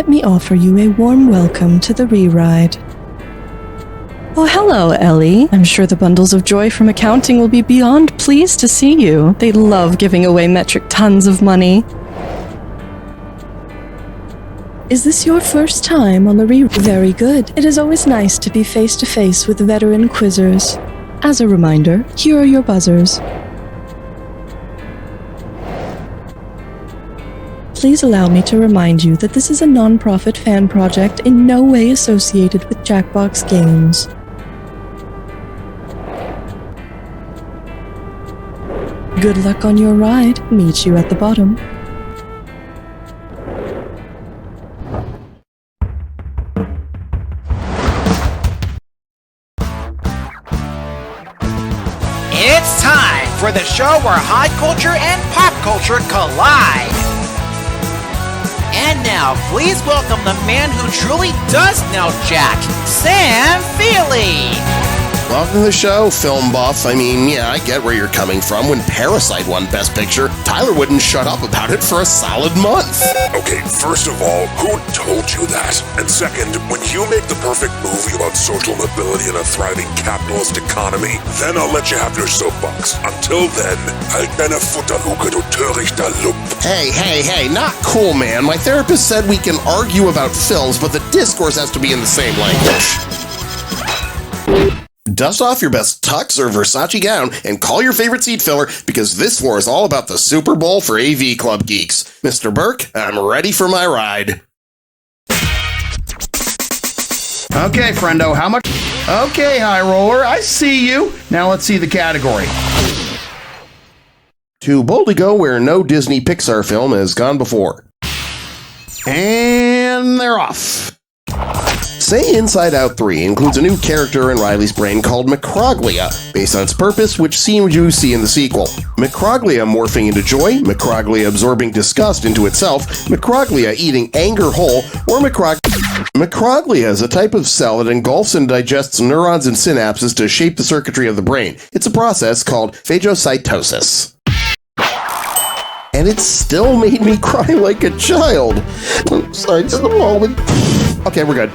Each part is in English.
let me offer you a warm welcome to the Re-Ride. Oh, hello, Ellie. I'm sure the bundles of joy from accounting will be beyond pleased to see you. They love giving away metric tons of money. Is this your first time on the Very good. It is always nice to be face to face with veteran quizzers. As a reminder, here are your buzzers. Please allow me to remind you that this is a non-profit fan project in no way associated with Jackbox Games. Good luck on your ride. Meet you at the bottom. It's time for the show where high culture and pop culture collide. And now, please welcome the man who truly does know Jack, Sam Feely. Welcome to the show, film buff. I mean, yeah, I get where you're coming from. When Parasite won Best Picture, Tyler wouldn't shut up about it for a solid month. Okay, first of all, who told you that? And second, when you make the perfect movie about social mobility and a thriving capitalist economy, then I'll let you have your soapbox. Until then, halt deine Futterluke, du törichter Lump. Hey, not cool, man. My therapist said we can argue about films, but the discourse has to be in the same language. Dust off your best tux or Versace gown and call your favorite seat filler, because this war is all about the Super Bowl for AV Club geeks. Mr. Burke, I'm ready for my ride. Okay, friendo, how much? Okay, high roller, I see you. Now let's see the category. To boldly go where no Disney Pixar film has gone before. And they're off. Say Inside Out 3 includes a new character in Riley's brain called Macroglia, based on its purpose, which seems you see in the sequel. Macroglia morphing into joy, Macroglia absorbing disgust into itself, Macroglia eating anger whole, or Macroglia is a type of cell that engulfs and digests neurons and synapses to shape the circuitry of the brain. It's a process called phagocytosis. And it still made me cry like a child. I'm sorry, just a moment. Okay, we're good.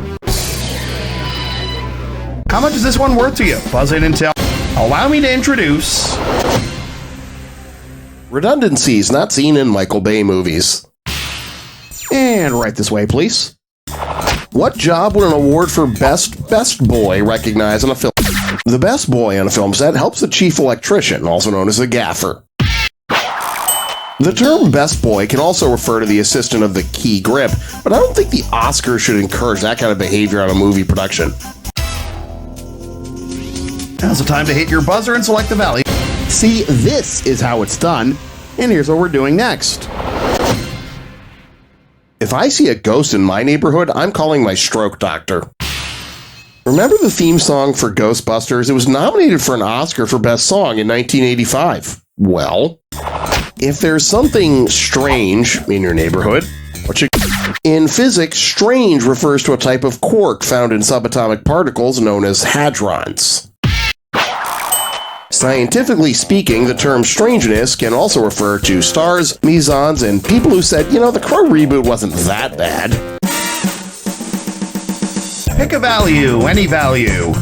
How much is this one worth to you? Buzz in and tell. Allow me to introduce... Redundancies not seen in Michael Bay movies. And right this way, please. What job would an award for best boy recognize on a film? The best boy on a film set helps the chief electrician, also known as the gaffer. The term best boy can also refer to the assistant of the key grip, but I don't think the Oscars should encourage that kind of behavior on a movie production. Now's the time to hit your buzzer and select the valley. See, this is how it's done, and here's what we're doing next. If I see a ghost in my neighborhood, I'm calling my stroke doctor. Remember the theme song for Ghostbusters? It was nominated for an Oscar for Best Song in 1985. Well, if there's something strange in your neighborhood, in physics, strange refers to a type of quark found in subatomic particles known as hadrons. Scientifically speaking, the term strangeness can also refer to stars, mesons, and people who said, the Crow reboot wasn't that bad. Pick a value, any value.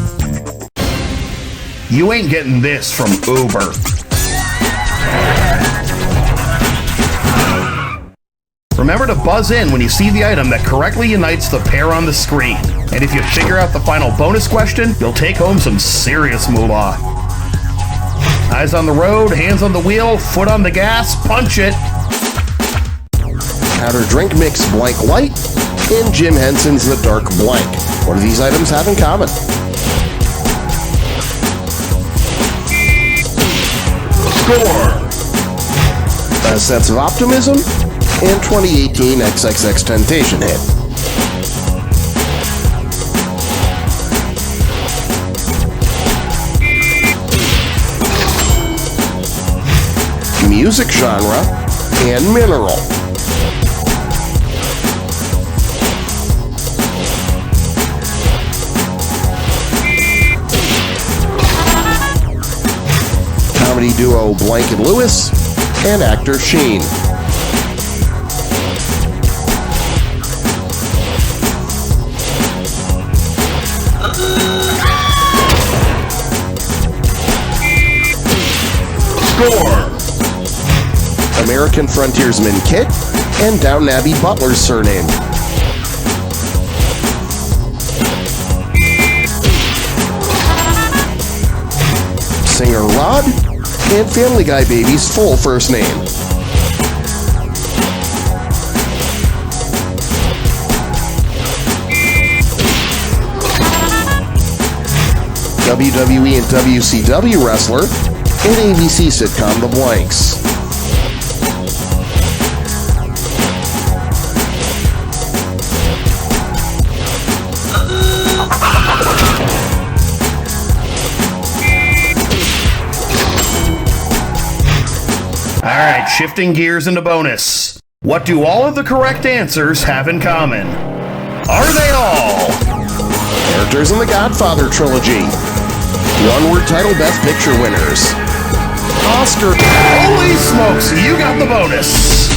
You ain't getting this from Uber. Remember to buzz in when you see the item that correctly unites the pair on the screen. And if you figure out the final bonus question, you'll take home some serious moolah. Eyes on the road, hands on the wheel, foot on the gas, punch it. Powder drink mix blank white, and Jim Henson's The Dark Blank. What do these items have in common? Score! A sense of optimism, and 2018 XXXTentacion hit. Music genre, and mineral. Comedy duo Blank & Lewis, and actor Sheen. Score! American frontiersman Kit and Downton Abbey butler's surname. Singer Rod and Family Guy baby's full first name. WWE and WCW wrestler and ABC sitcom The Blanks. Alright, shifting gears into bonus. What do all of the correct answers have in common? Are they all? Characters in the Godfather trilogy. One-word title Best Picture winners. Oscar. Holy smokes, you got the bonus!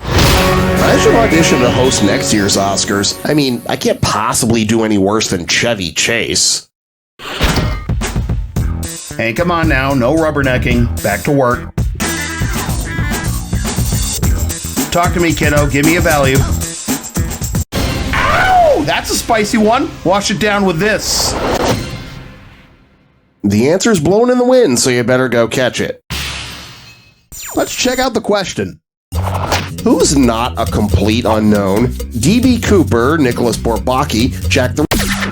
I should audition to host next year's Oscars. I mean, I can't possibly do any worse than Chevy Chase. Hey, come on now, no rubbernecking. Back to work. Talk to me, kiddo. Give me a value. Ow! That's a spicy one. Wash it down with this. The answer's blown in the wind, so you better go catch it. Let's check out the question. Who's not a complete unknown? D.B. Cooper, Nicholas Bourbaki, Jack the...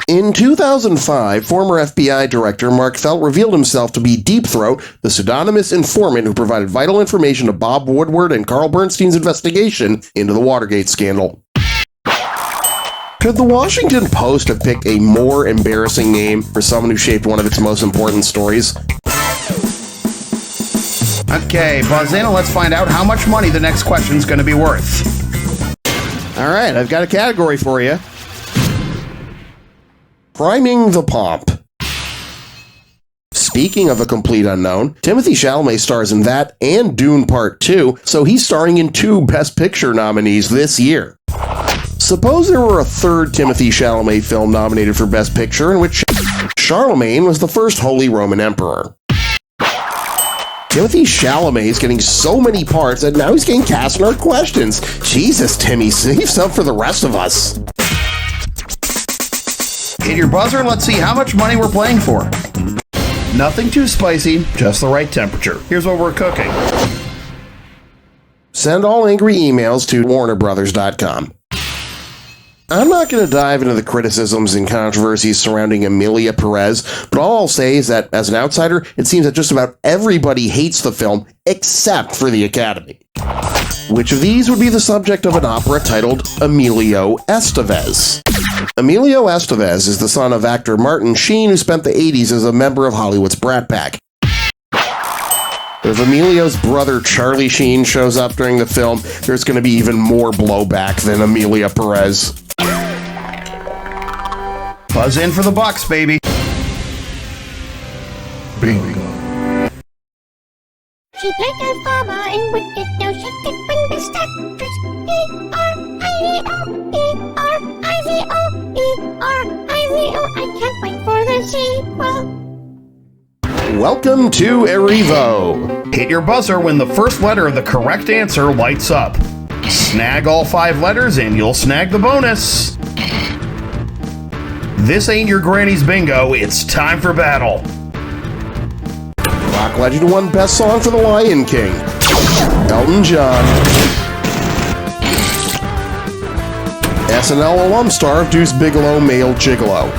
In 2005, former FBI Director Mark Felt revealed himself to be Deep Throat, the pseudonymous informant who provided vital information to Bob Woodward and Carl Bernstein's investigation into the Watergate scandal. Could the Washington Post have picked a more embarrassing name for someone who shaped one of its most important stories? Okay, buzz in and let's find out how much money the next question's going to be worth. All right, I've got a category for you. Priming the Pomp. Speaking of a complete unknown, Timothée Chalamet stars in that and Dune Part 2, so he's starring in 2 Best Picture nominees this year. Suppose there were a third Timothée Chalamet film nominated for Best Picture in which Charlemagne was the first Holy Roman Emperor. Timothée Chalamet is getting so many parts that now he's getting cast in our questions. Jesus, Timmy, save some for the rest of us. Hit your buzzer and let's see how much money we're playing for. Nothing too spicy, just the right temperature. Here's what we're cooking. Send all angry emails to warnerbrothers.com. I'm not going to dive into the criticisms and controversies surrounding Emilia Perez, but all I'll say is that, as an outsider, it seems that just about everybody hates the film except for the Academy. Which of these would be the subject of an opera titled Emilio Estevez? Emilio Estevez is the son of actor Martin Sheen, who spent the 80s as a member of Hollywood's Brat Pack. If Emilio's brother Charlie Sheen shows up during the film, there's going to be even more blowback than Emilia Perez. Buzz in for the bucks, baby. Bingo. She played a farmer in Wicked, now she can bring the actress. E-R-I-V-O, I can't wait for the sequel. Welcome to Erivo. Hit your buzzer when the first letter of the correct answer lights up. Snag all 5 letters and you'll snag the bonus. This ain't your granny's bingo, it's time for battle. Rock legend won Best Song for The Lion King. Elton John. SNL alum star of Deuce Bigalow, Male Gigolo.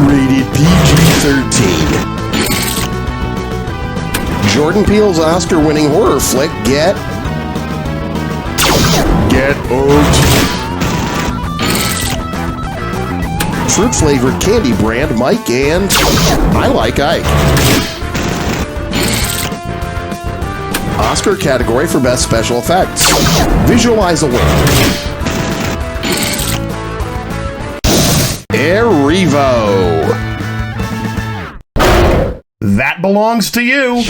Rated PG-13. Jordan Peele's Oscar-winning horror flick, Get Out. Fruit-flavored candy brand, Mike and I Like Ike. Oscar category for Best Special Effects. Visualize a win. Erivo. That belongs to you.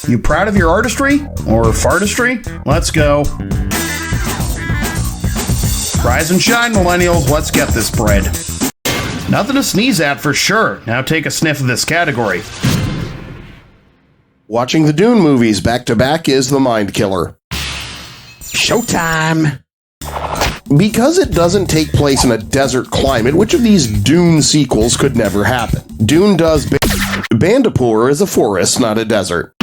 You proud of your artistry? Or fartistry? Let's go. Rise and shine, millennials. Let's get this bread. Nothing to sneeze at for sure. Now take a sniff of this category. Watching the Dune movies back to back is the mind killer. Showtime! Because it doesn't take place in a desert climate, which of these Dune sequels could never happen? Dune does Bandipur is a forest, not a desert.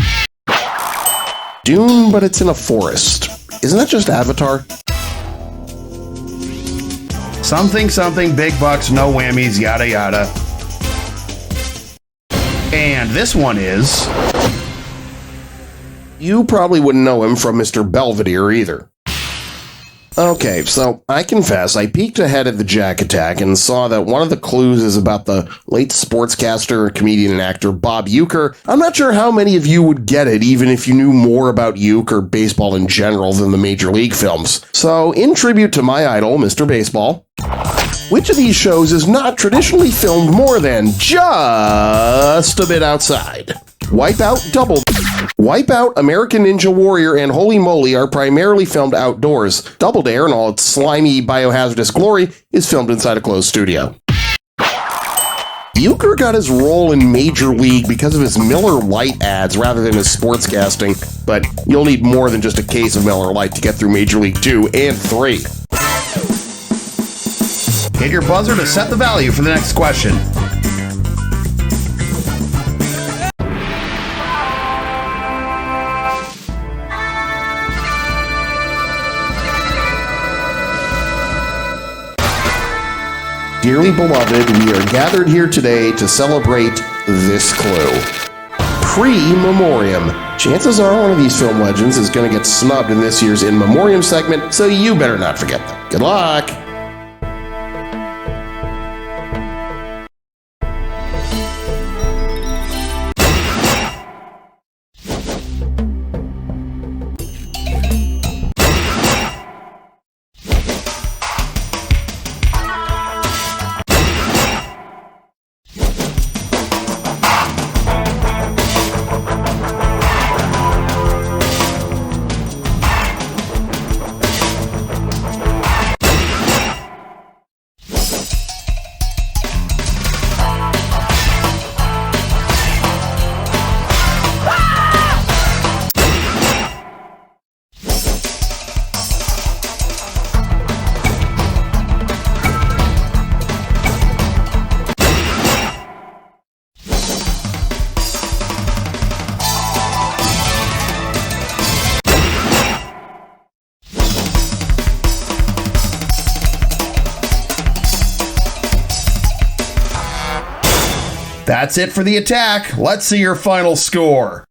Dune, but it's in a forest. Isn't that just Avatar? Something, big bucks, no whammies, yada yada. And this one is... You probably wouldn't know him from Mr. Belvedere either. Okay, so I confess, I peeked ahead at the Jack Attack and saw that one of the clues is about the late sportscaster, comedian, and actor Bob Uecker. I'm not sure how many of you would get it, even if you knew more about Uecker or baseball in general than the Major League films. So, in tribute to my idol, Mr. Baseball, which of these shows is not traditionally filmed more than just a bit outside? Wipeout, American Ninja Warrior, and Holy Moly are primarily filmed outdoors. Double Dare, in all its slimy, biohazardous glory, is filmed inside a closed studio. Uecker got his role in Major League because of his Miller Lite ads rather than his sportscasting, but you'll need more than just a case of Miller Lite to get through Major League 2 and 3. Hit your buzzer to set the value for the next question. Dearly beloved, we are gathered here today to celebrate this clue. Pre-Memoriam. Chances are one of these film legends is going to get snubbed in this year's In Memoriam segment, so you better not forget them. Good luck! That's it for the attack. Let's see your final score.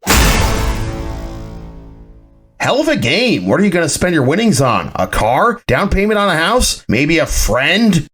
Hell of a game. What are you going to spend your winnings on? A car? Down payment on a house? Maybe a friend?